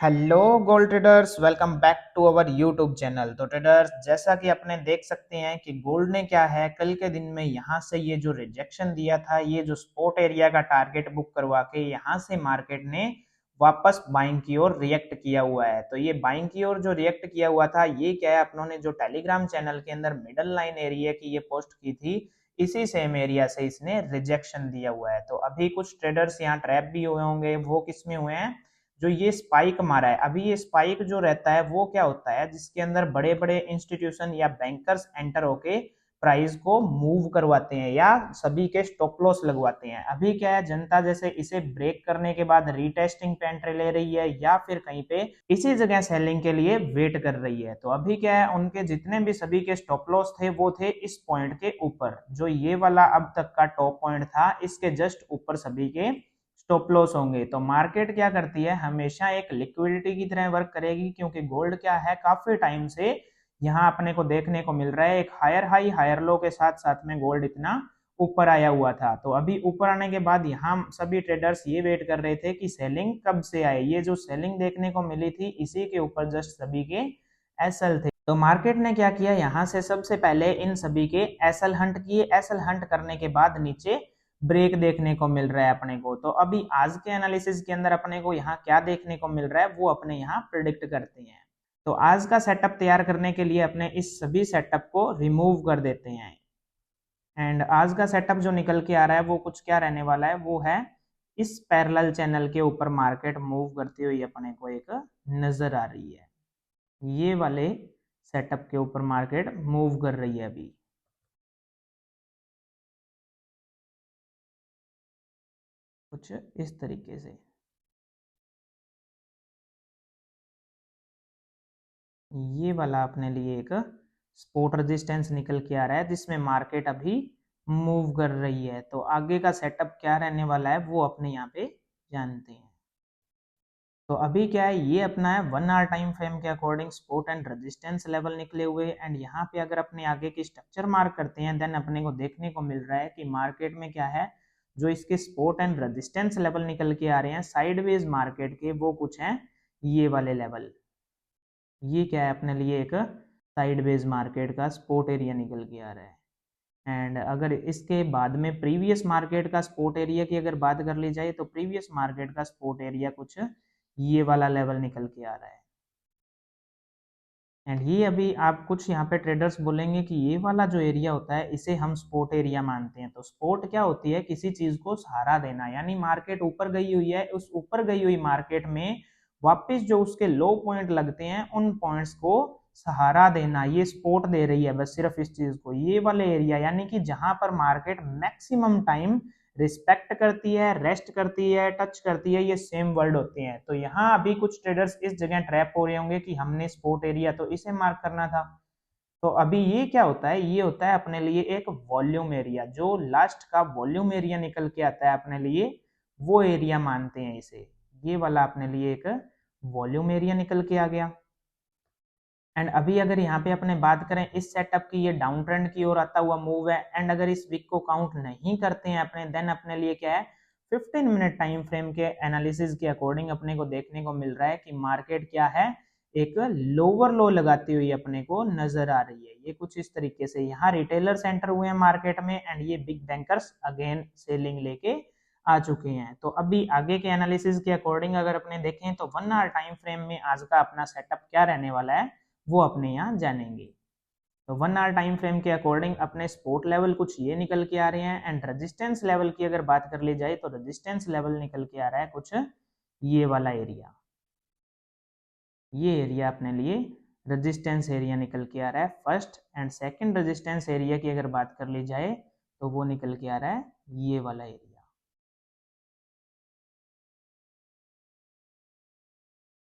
Hello gold traders, welcome back to our YouTube channel. तो traders, जैसा कि अपने देख सकते हैं कि गोल्ड ने क्या है, कल के दिन में यहाँ से ये जो रिजेक्शन दिया था, ये जो स्पॉट एरिया का टारगेट बुक करवा के यहाँ से मार्केट ने वापस बाइंग की ओर रिएक्ट किया हुआ है। तो ये बाइंग की ओर जो रिएक्ट किया हुआ था, ये क्या है, अपनों ने जो टेलीग्राम चैनल के अंदर मिडल लाइन एरिया की ये पोस्ट की थी, इसी सेम एरिया से इसने रिजेक्शन दिया हुआ है। तो अभी कुछ ट्रेडर्स यहाँ ट्रैप भी हुए होंगे। वो किसमें हुए हैं? जो ये स्पाइक मारा है, अभी ये स्पाइक जो रहता है वो क्या होता है, जिसके अंदर बड़े बड़े इंस्टीट्यूशन या बैंकर्स एंटर होके प्राइस को मूव करवाते हैं या सभी के स्टॉप लॉस लगवाते हैं। अभी क्या है, जनता जैसे इसे ब्रेक करने के बाद रीटेस्टिंग पे एंट्री ले रही है या फिर कहीं पे इसी जगह सेलिंग के लिए वेट कर रही है। तो अभी क्या है, उनके जितने भी सभी के स्टॉप लॉस थे वो थे इस पॉइंट के ऊपर, जो ये वाला अब तक का टॉप पॉइंट था, इसके जस्ट ऊपर सभी के स्टॉप लॉस होंगे। तो मार्केट क्या करती है, हमेशा एक लिक्विडिटी की तरह वर्क करेगी, क्योंकि गोल्ड क्या है, काफी टाइम से यहाँ अपने को देखने को मिल रहा है एक हायर हाई हायर लो के साथ साथ में गोल्ड इतना ऊपर आया हुआ था। तो अभी ऊपर आने के बाद यहाँ सभी ट्रेडर्स ये वेट कर रहे थे कि सेलिंग कब से आए। ये जो सेलिंग देखने को मिली थी, इसी के ऊपर जस्ट सभी के एसएल थे। तो मार्केट ने क्या किया, यहाँ से सबसे पहले इन सभी के एसएल हंट किए। एसएल हंट करने के बाद नीचे ब्रेक देखने को मिल रहा है अपने को। तो अभी आज के एनालिसिस के अंदर अपने को यहाँ क्या देखने को मिल रहा है, वो अपने यहाँ प्रिडिक्ट करते हैं। तो आज का सेटअप तैयार करने के लिए अपने इस सभी सेटअप को रिमूव कर देते हैं। एंड आज का सेटअप जो निकल के आ रहा है वो कुछ क्या रहने वाला है, वो है इस पैरेलल चैनल के ऊपर मार्केट मूव करती हुई अपने को एक नजर आ रही है। ये वाले सेटअप के ऊपर मार्केट मूव कर रही है अभी कुछ इस तरीके से। ये वाला अपने लिए एक सपोर्ट रेजिस्टेंस निकल के आ रहा है, जिसमें मार्केट अभी मूव कर रही है। तो आगे का सेटअप क्या रहने वाला है वो अपने यहाँ पे जानते हैं। तो अभी क्या है, ये अपना है 1 आवर टाइम फ्रेम के according support and resistance level निकले हुए। एंड यहाँ पे अगर अपने आगे की स्ट्रक्चर मार्क करते हैं, देन अपने को देखने को मिल रहा है कि मार्केट में क्या है, जो इसके सपोर्ट एंड रेजिस्टेंस लेवल निकल के आ रहे हैं साइडवेज मार्केट के, वो कुछ है ये वाले लेवल। ये क्या है, अपने लिए एक साइडवेज मार्केट का सपोर्ट एरिया निकल के आ रहा है। एंड अगर इसके बाद में प्रीवियस मार्केट का सपोर्ट एरिया की अगर बात कर ली जाए, तो प्रीवियस मार्केट का सपोर्ट एरिया कुछ ये वाला लेवल निकल के आ रहा है। एंड ये अभी आप कुछ यहाँ पे ट्रेडर्स बोलेंगे कि ये वाला जो एरिया होता है, इसे हम सपोर्ट एरिया मानते हैं। तो सपोर्ट क्या होती है, किसी चीज को सहारा देना, यानी मार्केट ऊपर गई हुई है, उस ऊपर गई हुई मार्केट में वापस जो उसके लो पॉइंट लगते हैं, उन पॉइंट्स को सहारा देना, ये सपोर्ट दे रही है बस सिर्फ इस चीज को। ये वाले एरिया यानी कि जहां पर मार्केट मैक्सिमम टाइम रिस्पेक्ट करती है, रेस्ट करती है, टच करती है, ये सेम वर्ड होते हैं। तो यहाँ अभी कुछ ट्रेडर्स इस जगह ट्रैप हो रहे होंगे कि हमने सपोर्ट एरिया तो इसे मार्क करना था। तो अभी ये क्या होता है, ये होता है अपने लिए एक वॉल्यूम एरिया। जो लास्ट का वॉल्यूम एरिया निकल के आता है अपने लिए, वो एरिया मानते हैं इसे। ये वाला अपने लिए एक वॉल्यूम एरिया निकल के आ गया। एंड अभी अगर यहाँ पे अपने बात करें इस सेटअप की, ये डाउन ट्रेंड की ओर आता हुआ मूव है। एंड अगर इस वीक को काउंट नहीं करते हैं अपने, देन अपने लिए क्या है, 15 मिनट टाइम फ्रेम के एनालिसिस के अकॉर्डिंग अपने को देखने को मिल रहा है कि मार्केट क्या है, एक लोअर लो लगाती हुई अपने को नजर आ रही है। ये कुछ इस तरीके से यहाँ रिटेलर सेंटर हुए हैं मार्केट में, एंड ये बिग बैंकर्स अगेन सेलिंग लेके आ चुके हैं। तो अभी आगे के एनालिसिस के अकॉर्डिंग अगर अपने देखें, तो 1 आवर टाइम फ्रेम में आज का अपना सेटअप क्या रहने वाला है, वो अपने यहाँ जानेंगे। तो 1 आवर टाइम फ्रेम के अकॉर्डिंग अपने सपोर्ट लेवल कुछ ये निकल के आ रहे हैं। एंड रेजिस्टेंस लेवल की अगर बात कर ली जाए, तो रेजिस्टेंस लेवल निकल के आ रहा है कुछ ये वाला एरिया। ये एरिया अपने लिए रेजिस्टेंस एरिया निकल के आ रहा है। First and second resistance area की अगर बात कर ली जाए, तो वो निकल के आ रहा है ये वाला एरिया।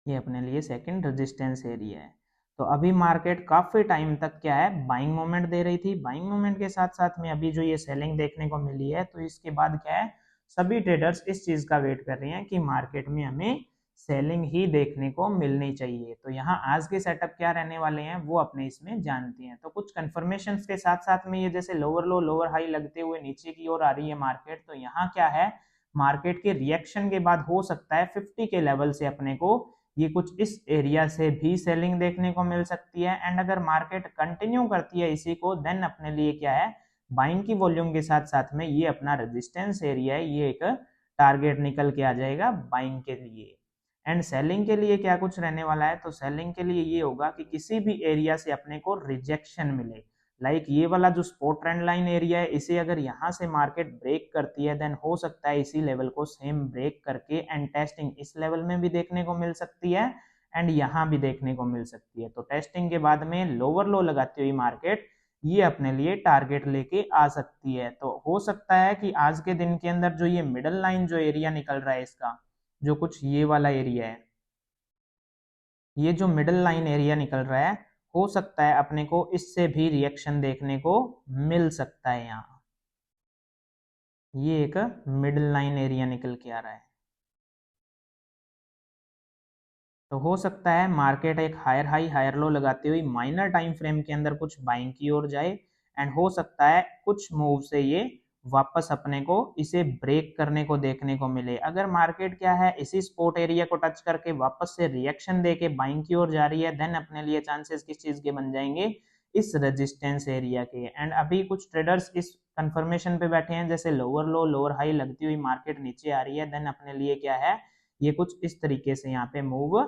ये अपने लिए सेकंड रेजिस्टेंस एरिया है। तो अभी मार्केट काफी टाइम तक क्या है, बाइंग मोमेंट दे रही थी। बाइंग मोमेंट के साथ साथ में अभी जो ये सेलिंग देखने को मिली है, तो इसके बाद क्या है, सभी ट्रेडर्स इस चीज का वेट कर रहे हैं कि मार्केट में हमें सेलिंग ही देखने को मिलनी चाहिए। तो यहाँ आज के सेटअप क्या रहने वाले हैं वो अपने इसमें जानते हैं। तो कुछ कंफर्मेशन के साथ साथ में ये जैसे लोअर लो लोअर हाई लगते हुए नीचे की ओर आ रही है मार्केट, तो यहाँ क्या है, मार्केट के रिएक्शन के बाद हो सकता है 50 के लेवल से अपने को ये कुछ इस एरिया से भी सेलिंग देखने को मिल सकती है। एंड अगर मार्केट कंटिन्यू करती है इसी को, देन अपने लिए क्या है, बाइंग की वॉल्यूम के साथ साथ में ये अपना रेजिस्टेंस एरिया है, ये एक टारगेट निकल के आ जाएगा बाइंग के लिए। एंड सेलिंग के लिए क्या कुछ रहने वाला है, तो सेलिंग के लिए ये होगा कि किसी भी एरिया से अपने को रिजेक्शन मिले, लाइक ये वाला जो स्पोर्ट ट्रेंड लाइन एरिया है, इसे अगर यहाँ से मार्केट ब्रेक करती है, देन हो सकता है इसी लेवल को सेम ब्रेक करके एंड टेस्टिंग इस लेवल में भी देखने को मिल सकती है एंड यहाँ भी देखने को मिल सकती है। तो टेस्टिंग के बाद में लोअर लो लगाती हुई मार्केट ये अपने लिए टारगेट लेके आ सकती है। तो हो सकता है कि आज के दिन के अंदर जो ये मिडल लाइन जो एरिया निकल रहा है इसका, जो कुछ ये वाला एरिया है, ये जो मिडल लाइन एरिया निकल रहा है, हो सकता है अपने को इससे भी रिएक्शन देखने को मिल सकता है। यहाँ ये एक मिडल लाइन एरिया निकल के आ रहा है, तो हो सकता है मार्केट एक हायर हाई हायर लो लगाते हुए माइनर टाइम फ्रेम के अंदर कुछ बाइंग की ओर जाए एंड हो सकता है कुछ मूव से ये वापस अपने को इसे ब्रेक करने को देखने को मिले। अगर मार्केट क्या है इसी स्पोर्ट एरिया को टच करके वापस से रिएक्शन देके बाइंग की ओर जा रही है, देन अपने लिए चांसेस किस चीज के बन जाएंगे, इस रेजिस्टेंस एरिया के। एंड अभी कुछ ट्रेडर्स इस कंफर्मेशन पे बैठे हैं, जैसे लोअर लो लोअर हाई लगती हुई मार्केट नीचे आ रही है, देन अपने लिए क्या है, ये कुछ इस तरीके से यहाँ पे मूव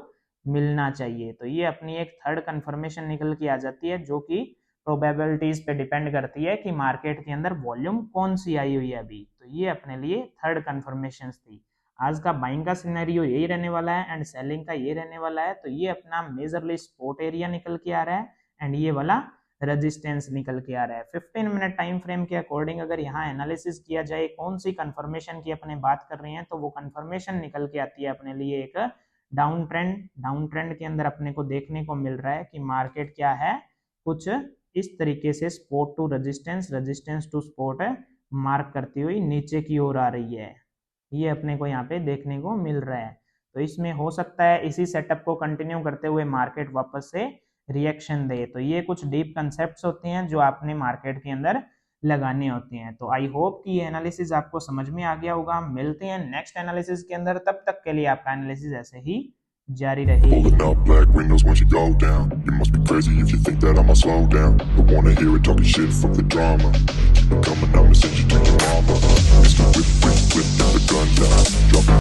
मिलना चाहिए। तो ये अपनी एक थर्ड कंफर्मेशन निकल के आ जाती है, जो कि प्रोबेबिलिटीज पे डिपेंड करती है कि मार्केट के अंदर वॉल्यूम कौन सी आई हुई है अभी। तो ये अपने लिए थर्ड कंफर्मेशन थी। आज का बाइंग का सिनेरियो यही रहने वाला है एंड सेलिंग का ये रहने वाला है। तो ये अपना मेजरली सपोर्ट एरिया निकल के आ रहा है एंड ये वाला रेजिस्टेंस निकल के आ रहा है। 15 मिनट टाइम फ्रेम के अकॉर्डिंग अगर यहाँ एनालिसिस किया जाए कौन सी कंफर्मेशन की अपने बात कर रहे हैं, तो वो कंफर्मेशन निकल के आती है अपने लिए एक डाउन ट्रेंड के अंदर अपने को देखने को मिल रहा है कि मार्केट क्या है, कुछ इस तरीके से support to resistance, resistance to support mark करती हुई नीचे की ओर आ रही है। ये अपने को यहाँ पे देखने को मिल रहा है। तो इसमें हो सकता है इसी सेटअप को कंटिन्यू करते हुए मार्केट वापस से रिएक्शन दे। तो ये कुछ डीप कंसेप्ट्स होते हैं जो आपने मार्केट के अंदर लगाने होते हैं। तो आई होप कि ये एनालिसिस आपको समझ में आ गया होगा। मिलते हैं नेक्स्ट एनालिसिस के अंदर, तब तक के लिए आपका एनालिसिस ऐसे ही जारी रहेगी। Pulling up black windows once you go down. You must be crazy if you think that I'ma slow down. Don't wanna hear it talking shit, fuck the drama. Keep it coming, I'ma send you to your mama. Mr. Whip, whip, whip, get the gun down. Drop it.